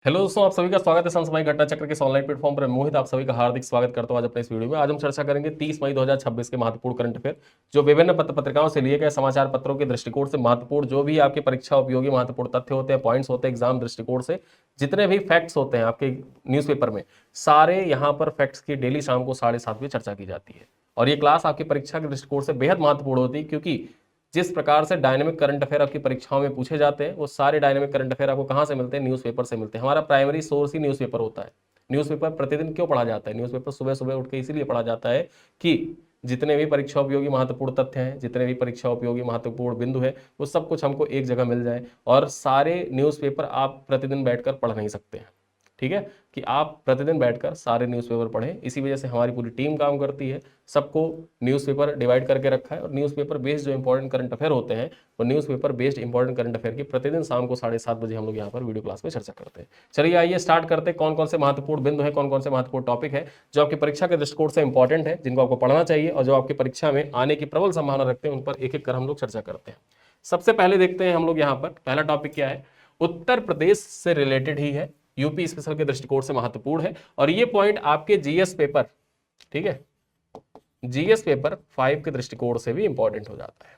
Hello दोस्तों, आप सभी का स्वागत है संसमाई घटना चक्र के इस ऑनलाइन प्लेटफॉर्म पर। मोहित आप सभी का हार्दिक स्वागत करता हूं। आज अपने इस वीडियो में आज हम चर्चा करेंगे 30 मई 2026 के महत्वपूर्ण करंट अफेयर, जो विभिन्न पत्र पत्रिकाओं से लिए गए समाचार पत्रों के दृष्टिकोण से महत्वपूर्ण, जो भी आपकी परीक्षा उपयोगी महत्वपूर्ण तथ्य होते हैं, पॉइंट्स होते हैं एग्जाम दृष्टिकोण से, जितने भी फैक्ट्स होते हैं आपके न्यूज़पेपर में, सारे यहाँ पर फैक्ट्स की डेली शाम को 7:30 बजे चर्चा की जाती है। और ये क्लास आपकी परीक्षा के दृष्टिकोण से बेहद महत्वपूर्ण होती है, क्योंकि जिस प्रकार से डायनेमिक करंट अफेयर आपकी परीक्षाओं में पूछे जाते हैं, वो सारे डायनेमिक करंट अफेयर आपको कहाँ से मिलते हैं? न्यूज़पेपर से मिलते हैं। हमारा प्राइमरी सोर्स ही न्यूज़पेपर होता है। न्यूज़पेपर प्रतिदिन क्यों पढ़ा जाता है? न्यूज़पेपर सुबह सुबह उठ के इसीलिए पढ़ा जाता है कि जितने भी परीक्षा उपयोगी महत्वपूर्ण तथ्य हैं, जितने भी परीक्षा उपयोगी महत्वपूर्ण बिंदु है, वो सब कुछ हमको एक जगह मिल जाए। और सारे न्यूज़पेपर आप प्रतिदिन बैठकर पढ़ नहीं सकते हैं, ठीक है, कि आप प्रतिदिन बैठकर सारे न्यूज़पेपर पढ़ें। इसी वजह से हमारी पूरी टीम काम करती है, सबको न्यूज़पेपर डिवाइड करके रखा है। और न्यूज़पेपर बेस्ड जो इंपॉर्टेंट करंट अफेयर होते हैं, वो newspaper based important current affair की प्रतिदिन शाम को 7:30 बजे हम लोग यहाँ पर वीडियो क्लास में चर्चा करते हैं। चलिए आइए स्टार्ट करते हैं। कौन कौन से महत्वपूर्ण बिंदु है, कौन कौन से महत्वपूर्ण टॉपिक है जो आपकी परीक्षा के दृष्टिकोण से इंपॉर्टेंट है, जिनको आपको पढ़ना चाहिए और जो आपकी परीक्षा में आने की प्रबल संभावना रखते हैं, उन पर एक एक कर हम लोग चर्चा करते हैं। सबसे पहले देखते हैं हम लोग यहाँ पर पहला टॉपिक क्या है। उत्तर प्रदेश से रिलेटेड ही है, यूपी स्पेशल के दृष्टिकोण से महत्वपूर्ण है। और ये पॉइंट आपके जीएस पेपर, ठीक है, जीएस पेपर 5 के दृष्टिकोण से भी इंपॉर्टेंट हो जाता है।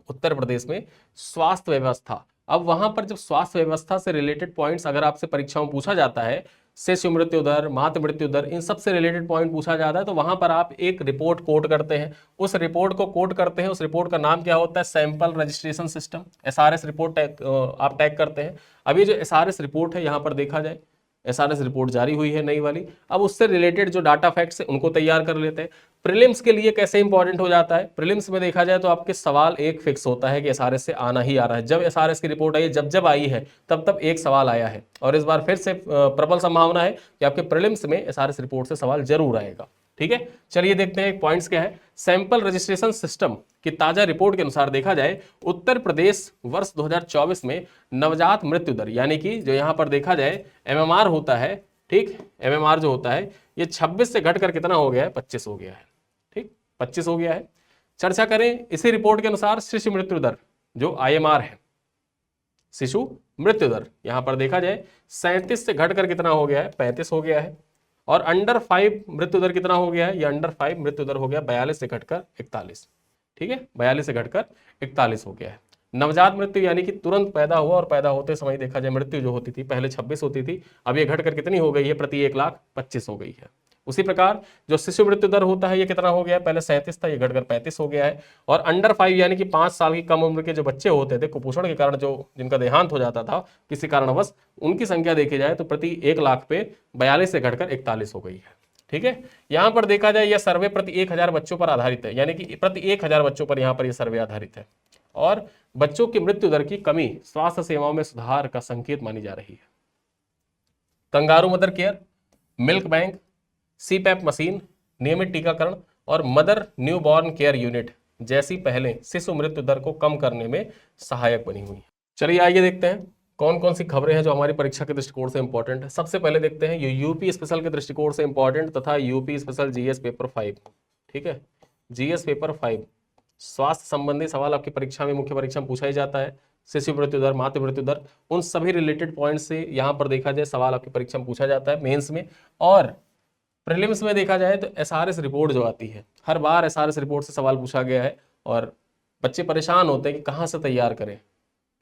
उत्तर प्रदेश में स्वास्थ्य व्यवस्था, अब वहां पर जब स्वास्थ्य व्यवस्था से रिलेटेड पॉइंट्स अगर आपसे परीक्षाओं में पूछा जाता है, शिशु मृत्यु दर, मातृ मृत्यु दर, इन सब से रिलेटेड पॉइंट पूछा जाता है, तो वहां पर आप एक रिपोर्ट कोट करते हैं। उस रिपोर्ट को कोट करते हैं, उस रिपोर्ट का नाम क्या होता है? Sample registration system, SRS report आप टैग करते हैं। अब ये जो एसआरएस रिपोर्ट है, यहाँ पर देखा जाए एसआरएस रिपोर्ट जारी हुई है नई वाली। अब उससे रिलेटेड जो डाटा फैक्ट्स है उनको तैयार कर लेते हैं। प्रीलिम्स के लिए कैसे इंपॉर्टेंट हो जाता है? प्रीलिम्स में देखा जाए तो आपके सवाल एक फिक्स होता है कि एसआरएस से आना ही आ रहा है। जब एसआरएस की रिपोर्ट आई है, जब जब आई है, तब तब एक सवाल आया है। और इस बार फिर से प्रबल संभावना है कि आपके प्रीलिम्स में एसआरएस रिपोर्ट से सवाल जरूर आएगा, ठीक है। चलिए देखते हैं पॉइंट्स क्या है। सैंपल रजिस्ट्रेशन सिस्टम की ताजा रिपोर्ट के अनुसार देखा जाए, उत्तर प्रदेश वर्ष 2024 में नवजात मृत्यु दर, यानी कि जो यहां पर देखा जाए एमएमआर होता है, ठीक, एमएमआर जो होता है ये 26 से घटकर कितना हो गया है? 25 हो गया है, ठीक, 25 हो गया है। चर्चा करें इसी रिपोर्ट के अनुसार शिशु मृत्यु दर, जो आईएमआर है, शिशु मृत्यु दर, यहां पर देखा जाए 37 से घटकर कितना हो गया है? 35 हो गया है। और अंडर 5 मृत्यु दर कितना हो गया है? ये अंडर 5 मृत्यु दर हो गया 42 से घटकर 41, ठीक है, 42 से घटकर 41 हो गया है। नवजात मृत्यु यानी कि तुरंत पैदा हुआ और पैदा होते समय देखा जाए मृत्यु जो होती थी पहले 26 होती थी, अब ये घटकर कितनी हो गई है? प्रति 1,25,000 हो गई है। उसी प्रकार जो शिशु मृत्यु दर होता है ये कितना हो गया है? पहले 37 था, ये घटकर 35 हो गया है। और अंडर 5 यानी कि 5 साल की कम उम्र के जो बच्चे होते थे कुपोषण के कारण, जो जिनका देहांत हो जाता था किसी कारणवश, उनकी संख्या देखी जाए तो प्रति 1,00,000 पे 42 से घटकर 41 हो गई है, ठीक है। यहां पर देखा जाए यह सर्वे प्रति 1,000 बच्चों पर आधारित है, यानी कि प्रति 1,000 बच्चों पर यहां पर यह सर्वे आधारित है। और बच्चों की मृत्यु दर की कमी स्वास्थ्य सेवाओं में सुधार का संकेत मानी जा रही है। Kangaroo mother care, milk bank, CPAP machine, नियमित टीकाकरण और मदर न्यूबॉर्न केयर यूनिट जैसी पहलें शिशु मृत्यु दर को कम करने में सहायक बनी हुई है। चलिए आइए देखते हैं कौन कौन सी खबरें हैं जो हमारी परीक्षा के दृष्टिकोण से इंपॉर्टेंट है। सबसे पहले देखते हैं ये यूपी स्पेशल के दृष्टिकोण से इंपॉर्टेंट तथा यूपी स्पेशल जीएस पेपर 5, ठीक है, जीएस पेपर 5 स्वास्थ्य संबंधी सवाल आपकी परीक्षा में, मुख्य परीक्षा में पूछा ही जाता है। शिशु मृत्यु दर, मातृ मृत्यु दर, उन सभी रिलेटेड पॉइंट से यहाँ पर देखा जाए सवाल आपकी परीक्षा में पूछा जाता है मेंस में। और प्रीलिम्स में देखा जाए तो एसआरएस रिपोर्ट जो आती है, हर बार एसआरएस रिपोर्ट से सवाल पूछा गया है। और बच्चे परेशान होते हैं कि कहाँ से तैयार करें,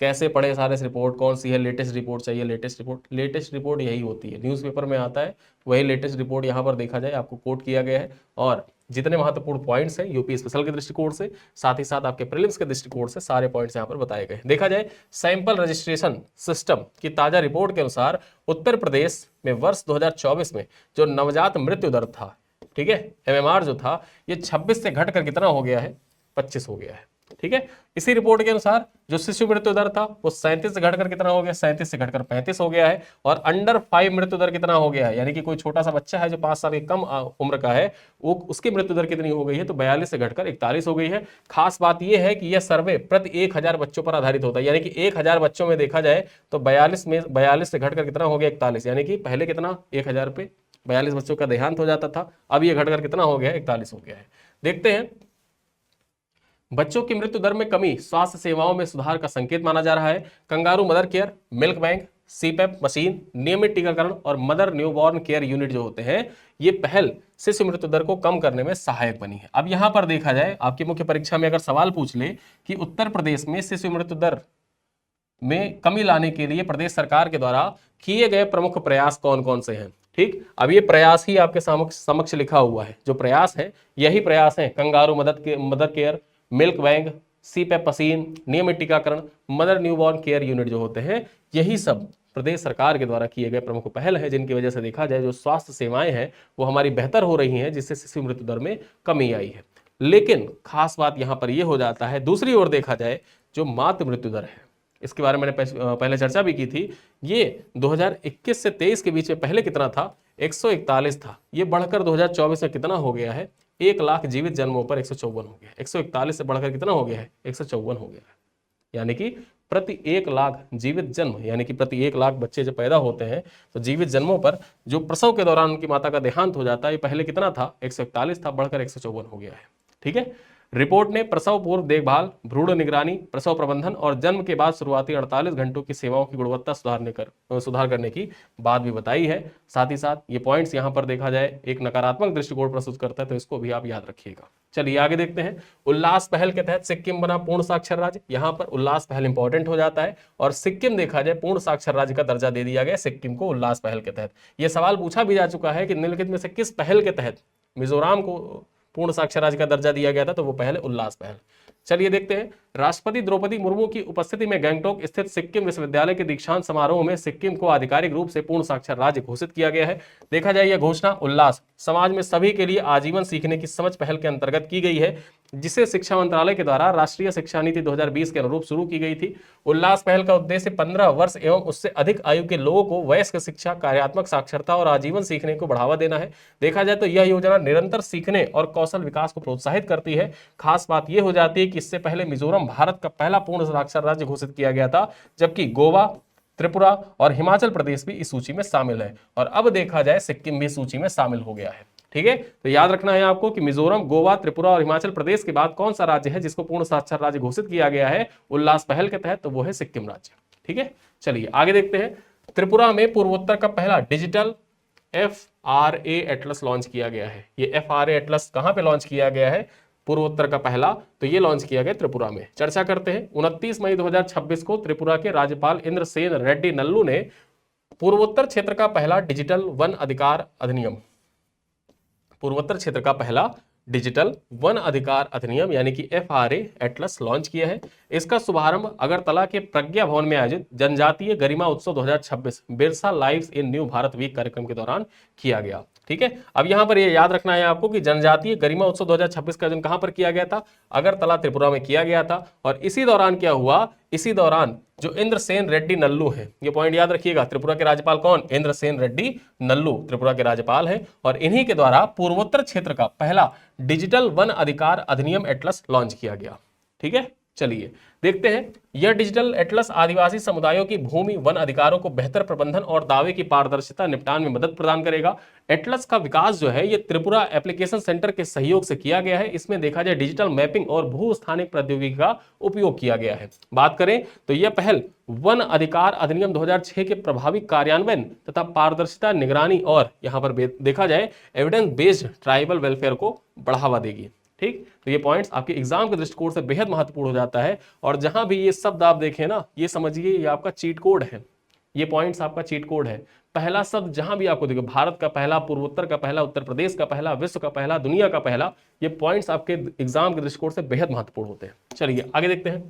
कैसे पढ़े एसआरएस रिपोर्ट, कौन सी है लेटेस्ट रिपोर्ट चाहिए। लेटेस्ट रिपोर्ट यही होती है, न्यूज़पेपर में आता है वही लेटेस्ट रिपोर्ट यहाँ पर देखा जाए आपको कोट किया गया है। और जितने महत्वपूर्ण पॉइंट्स हैं यूपी स्पेशल के दृष्टिकोण से, साथ ही साथ आपके प्रीलिम्स के दृष्टिकोण से सारे पॉइंट्स यहाँ पर बताए गए। देखा जाए सैंपल रजिस्ट्रेशन सिस्टम की ताजा रिपोर्ट के अनुसार उत्तर प्रदेश में वर्ष 2024 में जो नवजात मृत्यु दर था, ठीक है, एमएमआर जो था, ये 26 से घटकर कितना हो गया है? 25 हो गया है, ठीक है। इसी रिपोर्ट के अनुसार जो शिशु मृत्यु दर था वो 37 से घटकर कितना हो गया? 37 से घटकर 35 हो गया है। और अंडर 5 मृत्यु दर कितना हो गया है? यानी कि कोई छोटा सा बच्चा है जो 5 साल की कम उम्र का है, वो उसकी मृत्यु दर कितनी हो गई है? तो 42 से घटकर 41 हो गई है। खास बात यह है कि यह सर्वे प्रति 1,000 बच्चों पर आधारित होता है, यानी कि 1,000 बच्चों में देखा जाए तो 42 से घटकर कितना हो गया? 41, यानी कि पहले कितना 1,000 पे 42 बच्चों का देहांत हो जाता था, अब ये घटकर कितना हो गया? 41 हो गया है। देखते हैं बच्चों की मृत्यु दर में कमी स्वास्थ्य सेवाओं में सुधार का संकेत माना जा रहा है। Kangaroo mother care, milk bank, CPAP machine, नियमित टीकाकरण और मदर न्यूबॉर्न केयर यूनिट जो होते हैं, ये पहल शिशु मृत्यु दर को कम करने में सहायक बनी है। अब यहां पर देखा जाए, आपकी मुख्य परीक्षा में अगर सवाल पूछ ले कि उत्तर प्रदेश में शिशु मृत्यु दर में कमी लाने के लिए प्रदेश सरकार के द्वारा किए गए प्रमुख प्रयास कौन कौन से हैं, ठीक, अब ये प्रयास ही आपके समक्ष लिखा हुआ है। जो प्रयास है यही प्रयास है, kangaroo mother care, milk bank, CPAP machine, नियमित टीकाकरण, मदर न्यूबॉर्न केयर यूनिट जो होते हैं, यही सब प्रदेश सरकार के द्वारा किए गए प्रमुख पहल है, जिनकी वजह से देखा जाए जो स्वास्थ्य सेवाएं हैं वो हमारी बेहतर हो रही हैं, जिससे शिशु मृत्यु दर में कमी आई है। लेकिन खास बात यहां पर यह हो जाता है, दूसरी ओर देखा जाए जो मातृ मृत्यु दर है, इसके बारे में मैंने पहले चर्चा भी की थी, ये 2021 से 23 के बीच में पहले कितना था, 141 था, ये बढ़कर 2024 में कितना हो गया है, 1 लाख जीवित जन्मों पर 154 हो गया। 141 से बढ़कर कितना हो गया है, 154 हो गया है। यानी कि प्रति 1 लाख जीवित जन्म, यानी कि प्रति 1 लाख बच्चे जब पैदा होते हैं तो जीवित जन्मों पर जो प्रसव के दौरान उनकी माता का देहांत हो जाता है, ये पहले कितना था, 141 था, बढ़कर 154 हो गया है। ठीक है, रिपोर्ट ने प्रसव पूर्व देखभाल, भ्रूण निगरानी, प्रसव प्रबंधन और जन्म के बाद शुरुआती 48 घंटों की सेवाओं की गुणवत्ता सुधार करने की बात भी बताई है। साथ ही साथ ये पॉइंट्स यहां पर देखा जाए एक नकारात्मक दृष्टिकोण प्रस्तुत करता है, तो इसको भी आप याद रखिएगा। चलिए आगे देखते हैं। उल्लास पहल के तहत सिक्किम बना पूर्ण साक्षर राज्य। यहां पर उल्लास पहल इंपॉर्टेंट हो जाता है और सिक्किम देखा जाए पूर्ण साक्षर राज्य का दर्जा दे दिया गया सिक्किम को उल्लास पहल के तहत। यह सवाल पूछा भी जा चुका है कि निम्नलिखित में से किस पहल के तहत मिजोरम को पूर्ण साक्षर राज्य का दर्जा दिया गया था, तो वो पहले उल्लास पहल। चलिए देखते हैं। राष्ट्रपति द्रौपदी मुर्मू की उपस्थिति में गैंगटोक स्थित सिक्किम विश्वविद्यालय के दीक्षांत समारोह में सिक्किम को आधिकारिक रूप से पूर्ण साक्षर राज्य घोषित किया गया है। देखा जाए यह घोषणा उल्लास समाज में सभी के लिए आजीवन सीखने की समझ पहल के अंतर्गत की गई है, जिसे शिक्षा मंत्रालय के द्वारा राष्ट्रीय शिक्षा नीति 2020 के अनुरूप शुरू की गई थी। उल्लास पहल का उद्देश्य 15 वर्ष एवं उससे अधिक आयु के लोगों को वयस्क शिक्षा, कार्यात्मक साक्षरता और आजीवन सीखने को बढ़ावा देना है। देखा जाए तो यह योजना निरंतर सीखने और कौशल विकास को प्रोत्साहित करती है। खास बात यह हो जाती है कि इससे पहले मिजोरम भारत का पहला पूर्ण साक्षर राज्य घोषित किया गया था, जबकि गोवा, त्रिपुरा और हिमाचल प्रदेश भी इस सूची में शामिल है, और अब देखा जाए सिक्किम भी सूची में शामिल हो गया है। ठीक है, तो याद रखना है आपको कि मिजोरम, गोवा, त्रिपुरा और हिमाचल प्रदेश के बाद कौन सा राज्य है जिसको पूर्ण साक्षर राज्य घोषित किया गया है उल्लास पहल के तहत, तो वो है सिक्किम राज्य। ठीक है, चलिए आगे देखते हैं। त्रिपुरा में पूर्वोत्तर का पहला डिजिटल FRA एटलस लॉन्च किया गया है। ये FRA एटलस कहां पे लॉन्च किया गया है, पूर्वोत्तर का पहला, तो ये लॉन्च किया गया त्रिपुरा में। चर्चा करते हैं। 29 मई 2026 को त्रिपुरा के राज्यपाल इंद्रसेन रेड्डी नल्लू ने पूर्वोत्तर क्षेत्र का पहला डिजिटल वन अधिकार अधिनियम, पूर्वोत्तर क्षेत्र का पहला डिजिटल वन अधिकार अधिनियम यानी कि FRA एटलस लॉन्च किया है। इसका शुभारंभ अगरतला के प्रज्ञा भवन में आयोजित जनजातीय गरिमा उत्सव 2026 Birsa lives in new Bharat week कार्यक्रम के दौरान किया गया। ठीक है, अब यहां पर ये याद रखना है आपको कि जनजातीय गरिमा उत्सव 2026 का आयोजन कहां पर किया गया था, अगरतला त्रिपुरा में किया गया था। और इसी दौरान क्या हुआ, इसी दौरान जो इंद्रसेन रेड्डी नल्लू है, ये पॉइंट याद रखिएगा, त्रिपुरा के राज्यपाल कौन, इंद्रसेन रेड्डी नल्लू त्रिपुरा के राज्यपाल है, और इन्हीं के द्वारा पूर्वोत्तर क्षेत्र का पहला डिजिटल वन अधिकार अधिनियम एटलस लॉन्च किया गया। ठीक है, चलिए देखते हैं। यह डिजिटल एटलस आदिवासी समुदायों की भूमि वन अधिकारों को बेहतर प्रबंधन और दावे की पारदर्शिता निपटान में मदद प्रदान करेगा। एटलस का विकास जो है ये त्रिपुरा एप्लीकेशन सेंटर के सहयोग से किया गया है। इसमें देखा जाए डिजिटल मैपिंग और भू स्थानिक प्रौद्योगिकी का उपयोग किया गया है। बात करें तो यह पहल वन अधिकार अधिनियम 2006 के प्रभावी कार्यान्वयन तथा पारदर्शिता, निगरानी और यहां पर देखा जाए एविडेंस बेस्ड ट्राइबल वेलफेयर को बढ़ावा देगी। ठीक, तो ये पॉइंट्स आपके एग्जाम के दृष्टिकोण से बेहद महत्वपूर्ण हो जाता है, और जहां भी ये शब्द आप देखें ना, ये समझिए ये आपका चीट कोड है, ये पॉइंट्स आपका चीट कोड है। पहला शब्द जहां भी आपको देखो, भारत का पहला, पूर्वोत्तर का पहला, उत्तर प्रदेश का पहला, विश्व का पहला, दुनिया का पहला, ये पॉइंट्स आपके एग्जाम के दृष्टिकोण से बेहद महत्वपूर्ण होते हैं। चलिए आगे देखते हैं।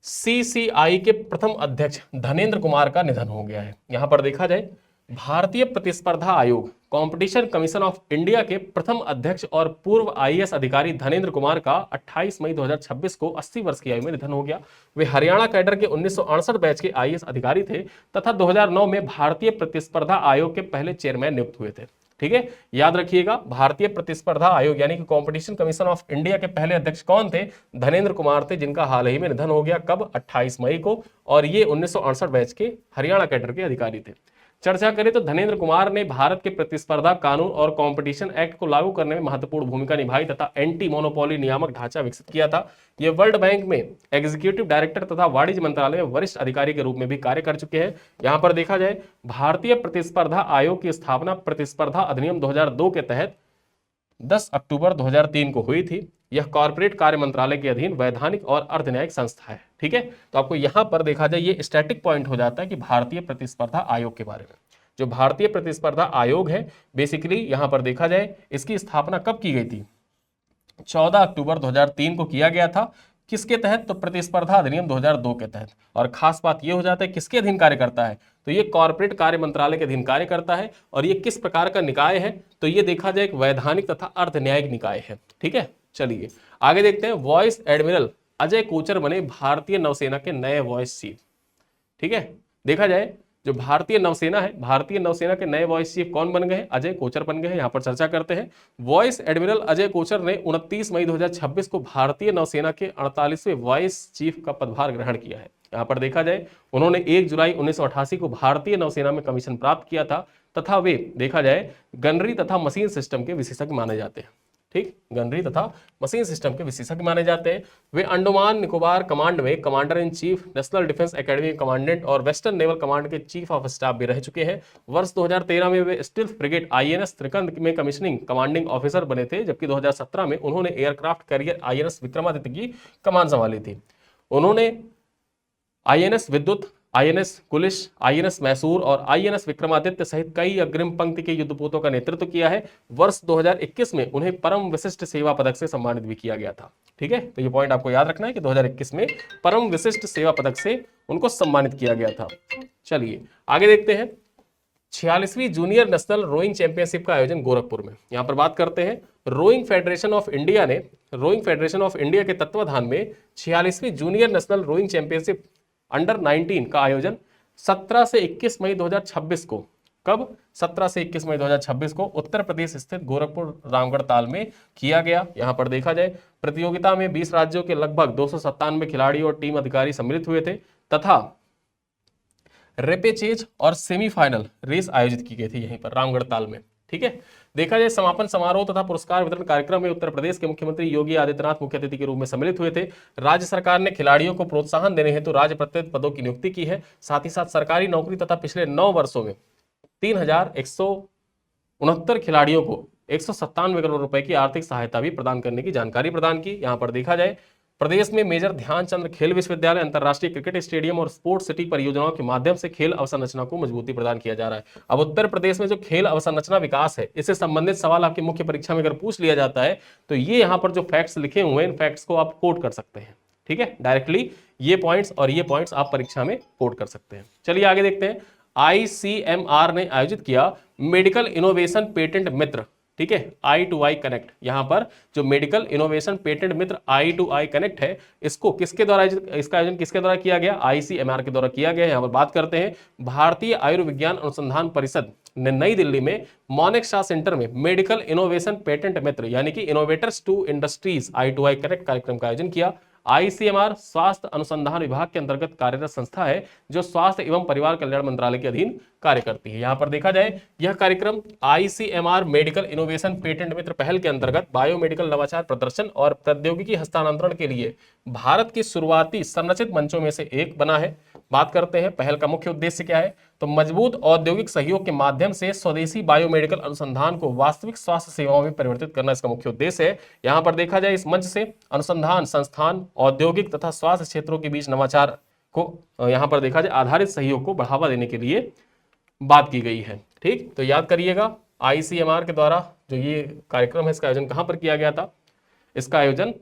CCI के प्रथम अध्यक्ष धनेंद्र कुमार का निधन हो गया है। यहां पर देखा जाए भारतीय प्रतिस्पर्धा आयोग, कंपटीशन कमीशन ऑफ इंडिया के प्रथम अध्यक्ष और पूर्व IAS अधिकारी धनेंद्र कुमार का 28 मई 2026 को 80 वर्ष की आयु में निधन हो गया। वे हरियाणा कैडर के 1968 बैच के IAS अधिकारी थे तथा 2009 में भारतीय प्रतिस्पर्धा आयोग के पहले चेयरमैन नियुक्त हुए थे। ठीक है, याद रखिएगा, भारतीय प्रतिस्पर्धा आयोग यानी कि कंपटीशन कमीशन ऑफ इंडिया के पहले अध्यक्ष कौन थे, धनेंद्र कुमार थे, जिनका हाल ही में निधन हो गया। कब, 28 मई को, और ये 1968 बैच के हरियाणा कैडर के अधिकारी थे। चर्चा करें तो धर्मेंद्र कुमार ने भारत के प्रतिस्पर्धा कानून और कंपटीशन एक्ट को लागू करने में महत्वपूर्ण भूमिका निभाई तथा एंटी मोनोपोली नियामक ढांचा विकसित किया था। ये वर्ल्ड बैंक में एग्जीक्यूटिव डायरेक्टर तथा वाणिज्य मंत्रालय में वरिष्ठ अधिकारी के रूप में भी कार्य कर चुके हैं। यहां पर देखा जाए, भारतीय प्रतिस्पर्धा आयोग की स्थापना प्रतिस्पर्धा अधिनियम 2002 के तहत 10 अक्टूबर 2003 को हुई थी। यह कॉर्पोरेट कार्य मंत्रालय के अधीन वैधानिक और अर्धन्यायिक संस्था है। ठीक है, तो आपको यहां पर देखा जाए ये स्टैटिक पॉइंट हो जाता है कि भारतीय प्रतिस्पर्धा आयोग के बारे में। जो भारतीय प्रतिस्पर्धा आयोग है, बेसिकली यहां पर देखा जाए इसकी स्थापना कब की गई थी? 14 अक्टूबर 2003 को किया गया था। किसके तहत? तो प्रतिस्पर्धा अधिनियम 2002 के तहत। और खास बात यह हो जाता है किसके अधीन कार्य करता है? तो ये कॉर्पोरेट कार्य मंत्रालय के अधीन कार्य करता है। और ये किस प्रकार का निकाय है? तो ये देखा जाए एक वैधानिक तथा अर्धन्यायिक निकाय है। ठीक है, चलिए आगे देखते हैं। वाइस एडमिरल अजय कोचर बने भारतीय नौसेना के नए वाइस चीफ। ठीक है, देखा जाए जो भारतीय नौसेना है, भारतीय नौसेना के नए वाइस चीफ कौन बन गए? अजय कोचर बन गए हैं। यहां पर चर्चा करते हैं। वाइस एडमिरल अजय कोचर ने 29 मई 2026 को भारतीय नौसेना के 48वें वाइस चीफ का पदभार ग्रहण किया है। यहां पर देखा जाए उन्होंने 1 जुलाई 1988 को भारतीय नौसेना में कमीशन प्राप्त किया था तथा वे देखा जाए गनरी तथा मशीन सिस्टम के विशेषज्ञ माने जाते हैं। ठीक, गनरी तथा मशीन सिस्टम के विशेषज्ञ माने जाते हैं। वे अंडमान निकोबार कमांड में commander in chief, national defence academy के कमांडेंट और वेस्टर्न नेवल कमांड के चीफ ऑफ स्टाफ भी रह चुके हैं। वर्ष 2013 में वे स्टील्थ ब्रिगेड INS त्रिकंद में कमिश्निंग कमांडिंग ऑफिसर बने थे, जबकि 2017 में उन्होंने एयरक्राफ्ट कैरियर INS विक्रमादित्य की कमान संभाली थी। उन्होंने INS विद्युत, INS कुलिश, INS मैसूर और INS विक्रमादित्य सहित कई अग्रिम पंक्ति के युद्धपोतों का नेतृत्व किया है। वर्ष 2021 में उन्हें परम विशिष्ट सेवा पदक से सम्मानित भी किया गया था। ठीक है, तो ये पॉइंट आपको याद रखना है कि 2021 में परम विशिष्ट सेवा पदक से उनको सम्मानित किया गया था। चलिए आगे देखते हैं। 46वीं जूनियर नेशनल रोइंग चैंपियनशिप का आयोजन गोरखपुर में। यहां पर बात करते हैं। रोइंग फेडरेशन ऑफ इंडिया ने रोइंग फेडरेशन ऑफ इंडिया के तत्वाधान में 46वीं junior national rowing championship under 19 का आयोजन 17 से 21 मई 2026 को, कब? 17 से 21 मई 2026 को उत्तर प्रदेश स्थित गोरखपुर रामगढ़ ताल में किया गया। यहां पर देखा जाए प्रतियोगिता में 20 राज्यों के लगभग 297 खिलाड़ी और टीम अधिकारी सम्मिलित हुए थे तथा रेपेचेज और सेमीफाइनल रेस आयोजित की गई थी यहीं पर रामगढ़ ताल में। ठीक है, देखा जाए समापन समारोह तथा पुरस्कार वितरण कार्यक्रम में उत्तर प्रदेश के मुख्यमंत्री योगी आदित्यनाथ मुख्य अतिथि के रूप में सम्मिलित हुए थे। राज्य सरकार ने खिलाड़ियों को प्रोत्साहन देने हेतु राज्य प्रत्येक पदों की नियुक्ति की है। साथ ही साथ सरकारी नौकरी तथा पिछले 9 वर्षों में 3169 खिलाड़ियों को 197 करोड़ रुपए की आर्थिक सहायता भी प्रदान करने की जानकारी प्रदान की। यहां पर देखा जाए प्रदेश में मेजर ध्यानचंद खेल विश्वविद्यालय, अंतर्राष्ट्रीय क्रिकेट स्टेडियम और स्पोर्ट्स सिटी परियोजनाओं के माध्यम से खेल अवसंरचना को मजबूती प्रदान किया जा रहा है। अब उत्तर प्रदेश में जो खेल अवसंरचना विकास है, इससे संबंधित सवाल आपकी मुख्य परीक्षा में अगर पूछ लिया जाता है तो ये यहाँ पर जो फैक्ट्स लिखे हुए हैं, इन फैक्ट्स को आप कोट कर सकते हैं। ठीक है, डायरेक्टली ये पॉइंट्स और ये पॉइंट्स आप परीक्षा में कोट कर सकते हैं। चलिए आगे देखते हैं। ICMR ने आयोजित किया मेडिकल इनोवेशन पेटेंट मित्र। ठीक है, I2I कनेक्ट। यहां पर जो मेडिकल इनोवेशन पेटेंट मित्र I2I कनेक्ट है, इसको किसके द्वारा, इसका आयोजन किसके द्वारा किया गया? ICMR के द्वारा किया गया। यहां पर बात करते हैं। भारतीय आयुर्विज्ञान अनुसंधान परिषद ने नई दिल्ली में मॉनेक शाह सेंटर में मेडिकल इनोवेशन पेटेंट मित्र यानी कि innovators to industries I2I connect कार्यक्रम का आयोजन किया। ICMR स्वास्थ्य अनुसंधान विभाग के अंतर्गत कार्यरत संस्था है जो स्वास्थ्य एवं परिवार कल्याण मंत्रालय के अधीन कार्य करती है। यहां पर देखा जाए यह कार्यक्रम ICMR मेडिकल इनोवेशन पेटेंट मित्र पहल के अंतर्गत बायोमेडिकल नवाचार प्रदर्शन और प्रौद्योगिकी हस्तांतरण के लिए भारत की शुरुआती संरचित मंचों में से एक बना है। बात करते हैं पहल का मुख्य उद्देश्य क्या है, तो मजबूत औद्योगिक सहयोग के माध्यम से स्वदेशी बायोमेडिकल अनुसंधान को वास्तविक स्वास्थ्य सेवाओं में परिवर्तित करना इसका मुख्य उद्देश्य है। यहां पर देखा जाए इस मंच से अनुसंधान संस्थान, औद्योगिक तथा स्वास्थ्य क्षेत्रों के बीच नवाचार को यहां पर देखा जाए आधारित सहयोग को बढ़ावा देने के लिए बात की गई है। ठीक, तो याद करिएगा ICMR के द्वारा जो ये कार्यक्रम है इसका आयोजन कहां पर किया गया था? इसका आयोजन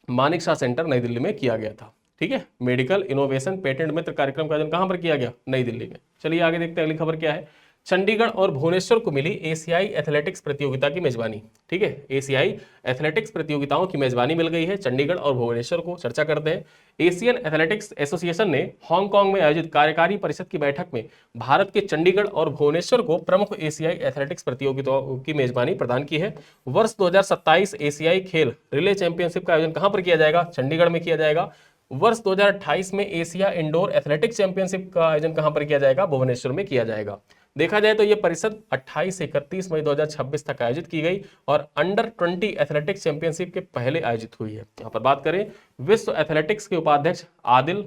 मानेक शाह सेंटर नई दिल्ली में किया गया था। ठीक है, मेडिकल इनोवेशन पेटेंट मित्र कार्यक्रम का आयोजन कहां पर किया गया? नई दिल्ली में। चलिए आगे देखते हैं अगली खबर क्या है। चंडीगढ़ और भुवनेश्वर को मिली एशियाई एथलेटिक्स प्रतियोगिता की मेजबानी। ठीक है, एशियाई एथलेटिक्स प्रतियोगिताओं की मेजबानी मिल गई है चंडीगढ़ और भुवनेश्वर को। चर्चा करते हैं। एशियन एथलेटिक्स एसोसिएशन ने हांगकांग में आयोजित कार्यकारी परिषद की बैठक में भारत के चंडीगढ़ और भुवनेश्वर को प्रमुख एशियाई एथलेटिक्स प्रतियोगिताओं की मेजबानी प्रदान की है। वर्ष 2027 एशियाई खेल रिले चैंपियनशिप का आयोजन कहां पर किया जाएगा? चंडीगढ़ में किया जाएगा। वर्ष 2028 में एशिया इंडोर एथलेटिक्स चैंपियनशिप का आयोजन कहां पर किया जाएगा? भुवनेश्वर में किया जाएगा। देखा जाए तो यह परिषद 28 से 31 मई 2026 तक आयोजित की गई और अंडर 20 एथलेटिक्स चैंपियनशिप के पहले आयोजित हुई है। यहां पर बात करें, विश्व एथलेटिक्स के उपाध्यक्ष आदिल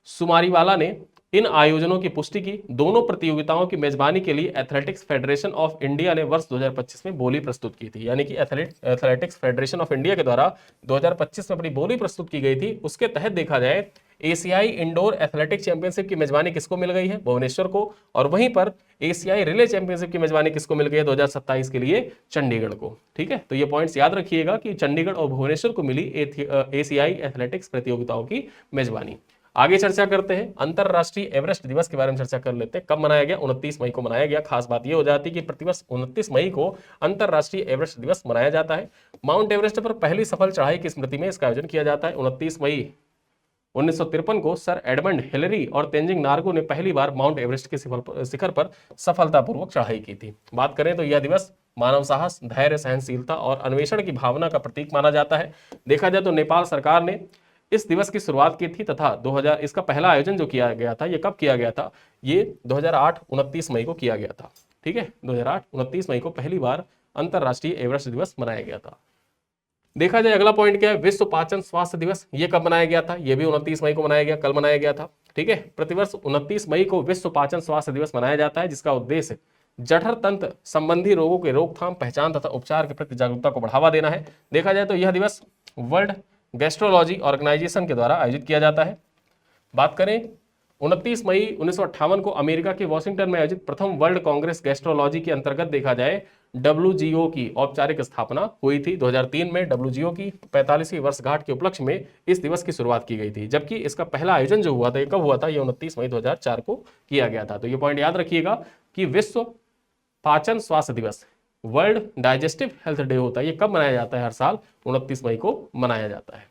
सुमारीवाला ने इन आयोजनों की पुष्टि की। दोनों प्रतियोगिताओं की मेजबानी के लिए एथलेटिक्स फेडरेशन ऑफ इंडिया ने वर्ष 2025 में बोली प्रस्तुत की थी, यानी कि एथलेटिक्स फेडरेशन ऑफ इंडिया के द्वारा 2025 में अपनी बोली प्रस्तुत की गई थी। उसके तहत देखा जाए, एशियाई इंडोर एथलेटिक्स चैंपियनशिप की मेजबानी किसको मिल गई है? भुवनेश्वर को। और वहीं पर एशियाई रिले चैंपियनशिप की मेजबानी किसको मिल गई है 2027 के लिए? चंडीगढ़ को। ठीक है, तो ये पॉइंट्स याद रखिएगा कि चंडीगढ़ और भुवनेश्वर को मिली एशियाई एथलेटिक्स प्रतियोगिताओं की मेजबानी। आगे चर्चा करते हैं, अंतरराष्ट्रीय एवरेस्ट दिवस के बारे में चर्चा कर लेते हैं। कब मनाया गया? 29 मई को मनाया गया। खास बात यह हो जाती है कि प्रतिवर्ष 29 मई को अंतरराष्ट्रीय एवरेस्ट दिवस मनाया जाता है। माउंट एवरेस्ट पर पहली सफल चढ़ाई की स्मृति में इसका आयोजन किया जाता है। 29 मई 1953 को सर एडमंड हिलरी और तेंजिंग नार्गो ने पहली बार माउंट एवरेस्ट के शिखर पर सफलतापूर्वक चढ़ाई की थी। बात करें तो यह दिवस मानव साहस, धैर्य, सहनशीलता और अन्वेषण की भावना का प्रतीक माना जाता है। देखा जाए तो नेपाल सरकार ने इस दिवस की शुरुआत की थी तथा 2000 इसका पहला आयोजन जो किया गया था, ये कब किया गया था? ये 2008 29 मई को किया गया था। ठीक है, 2008 29 मई को पहली बार अंतरराष्ट्रीय एवरेस्ट दिवस मनाया गया था। देखा जाए अगला पॉइंट क्या है? विश्व पाचन स्वास्थ्य दिवस, ये कब मनाया गया था? ये भी 29 मई को मनाया गया, कल मनाया गया था। ठीक है, प्रतिवर्ष 29 मई को विश्व पाचन स्वास्थ्य दिवस मनाया जाता है, जिसका उद्देश्य जठर तंत्र संबंधी रोगों के रोकथाम, पहचान तथा उपचार के प्रति जागरूकता को बढ़ावा देना है। देखा जाए तो यह दिवस वर्ल्ड गैस्ट्रोलॉजी ऑर्गेनाइजेशन के द्वारा आयोजित किया जाता है। बात करें 29 मई 1958 को अमेरिका के वॉशिंगटन में आयोजित प्रथम वर्ल्ड कांग्रेस गैस्ट्रोलॉजी के अंतर्गत देखा जाए WGO की औपचारिक स्थापना हुई थी। 2003 में WGO की 45वीं वर्षगांठ के उपलक्ष्य में इस दिवस की शुरुआत की गई थी, जबकि इसका पहला आयोजन जो हुआ था, ये कब हुआ था? ये 29 मई 2004 को किया गया था। तो ये पॉइंट याद रखिएगा कि विश्व पाचन स्वास्थ्य दिवस, वर्ल्ड डाइजेस्टिव हेल्थ डे होता है, ये कब मनाया जाता है? हर साल 29 मई को मनाया जाता है।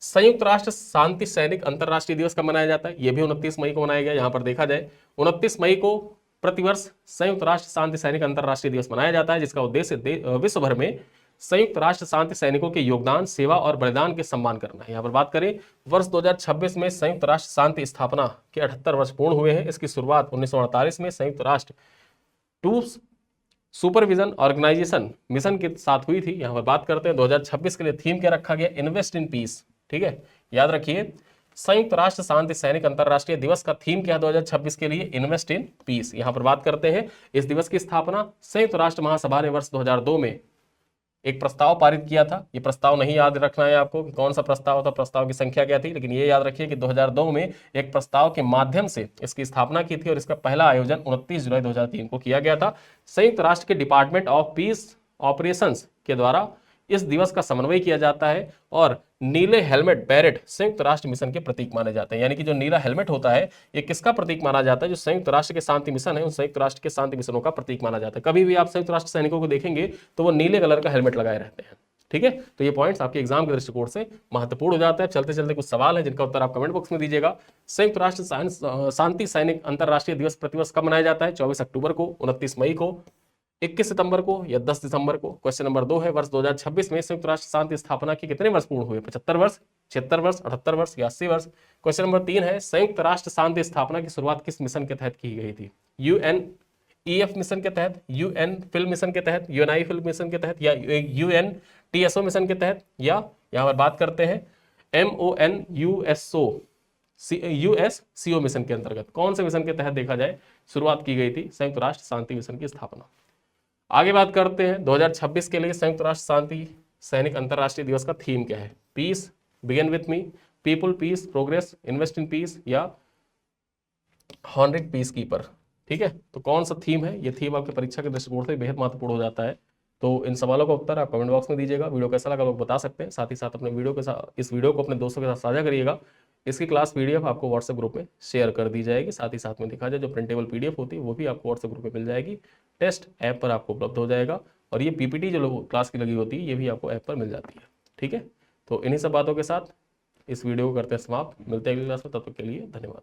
संयुक्त राष्ट्र शांति सैनिक अंतरराष्ट्रीय दिवस कब मनाया जाता है? यह भी 29 मई को मनाया गया। यहां पर देखा जाए 29 मई को प्रतिवर्ष संयुक्त राष्ट्र शांति सैनिक अंतरराष्ट्रीय दिवस मनाया जाता है, जिसका उद्देश्य विश्व भर में संयुक्त राष्ट्र शांति सैनिकों के योगदान, सेवा और बलिदान के सम्मान करना है। यहां पर बात करें, वर्ष 2026 में संयुक्त राष्ट्र शांति स्थापना के 78 वर्ष पूर्ण हुए हैं। इसकी शुरुआत 1948 में संयुक्त राष्ट्र टू सुपरविजन ऑर्गेनाइजेशन मिशन के साथ हुई थी। यहां पर बात करते हैं 2026 के लिए थीम क्या रखा गया? Invest in piece. ठीक है, याद रखिए, संयुक्त राष्ट्र शांति सैनिक अंतरराष्ट्रीय दिवस का थीम क्या है 2026 के लिए? Invest in piece. यहां पर बात करते हैं, इस दिवस की स्थापना संयुक्त राष्ट्र महासभा ने वर्ष 2002 में एक प्रस्ताव पारित किया था। ये प्रस्ताव नहीं याद रखना है आपको कि कौन सा प्रस्ताव था, प्रस्ताव की संख्या क्या थी, लेकिन ये याद रखिए कि 2002 में एक प्रस्ताव के माध्यम से इसकी स्थापना की थी और इसका पहला आयोजन 29 जुलाई 2003 को किया गया था। संयुक्त राष्ट्र के डिपार्टमेंट ऑफ पीस ऑपरेशंस के द्वारा इस दिवस का समन्वय किया जाता है और नीले हेलमेट बैरेट संयुक्त राष्ट्र मिशन के प्रतीक माने जाते हैं। यानी कि जो नीला हेलमेट होता है, ये किसका प्रतीक माना जाता है? जो संयुक्त राष्ट्र के शांति मिशन है, उन संयुक्त राष्ट्र के शांति मिशनों का प्रतीक माना जाता है। कभी भी आप संयुक्त राष्ट्र सैनिकों को देखेंगे तो वो नीले कलर का हेलमेट लगाए रहते हैं। ठीक है, तो ये पॉइंट्स आपके एग्जाम के दृष्टिकोण से महत्वपूर्ण हो जाता है। चलते चलते कुछ सवाल है जिनका उत्तर आप कमेंट बॉक्स में दीजिएगा। संयुक्त राष्ट्र शांति सैनिक अंतरराष्ट्रीय दिवस प्रतिवर्ष कब मनाया जाता है? 24 अक्टूबर को, 29 मई को, 21 सितंबर को या 10 दिसंबर को। क्वेश्चन नंबर 2 है, वर्ष 2026 में संयुक्त राष्ट्र शांति स्थापना के कितने वर्ष पूर्ण हुए? 75 वर्ष, 76 वर्ष, 78 वर्ष या 80 वर्ष। क्वेश्चन नंबर 3 है, संयुक्त राष्ट्र शांति स्थापना की शुरुआत किस मिशन के तहत की गई थी? UNEF मिशन के तहत, UN फिल्म मिशन के तहत, UNI फिल्म मिशन के तहत या UNTSO मिशन के तहत, या यहाँ पर बात करते हैं MONUSCO मिशन के अंतर्गत। कौन से मिशन के तहत देखा जाए शुरुआत की गई थी संयुक्त राष्ट्र शांति मिशन की स्थापना? आगे बात करते हैं 2026 के लिए संयुक्त राष्ट्र शांति सैनिक अंतरराष्ट्रीय दिवस का थीम क्या है? Peace, begin with me, people, peace, progress, invest in peace या हॉनरिंग पीस कीपर। ठीक है, तो कौन सा थीम है? ये थीम आपके परीक्षा के दृष्टिकोण से बेहद महत्वपूर्ण हो जाता है। तो इन सवालों का उत्तर आप कमेंट बॉक्स में दीजिएगा। वीडियो कैसा लगा लोग बता सकते हैं। साथ ही साथ अपने इस वीडियो को अपने दोस्तों के साथ साझा करिएगा। इसकी क्लास PDF आपको व्हाट्सएप ग्रुप में शेयर कर दी जाएगी। साथ ही साथ में देखा जाए जो प्रिंटेबल PDF होती है वो भी आपको व्हाट्सएप ग्रुप में मिल जाएगी। टेस्ट ऐप पर आपको उपलब्ध हो जाएगा और ये PPT जो क्लास की लगी होती है ये भी आपको ऐप पर मिल जाती है। ठीक है, तो इन्हीं सब बातों के साथ इस वीडियो को करते हैं समाप्त। मिलते हैं अगली क्लास में, तब तक के लिए धन्यवाद।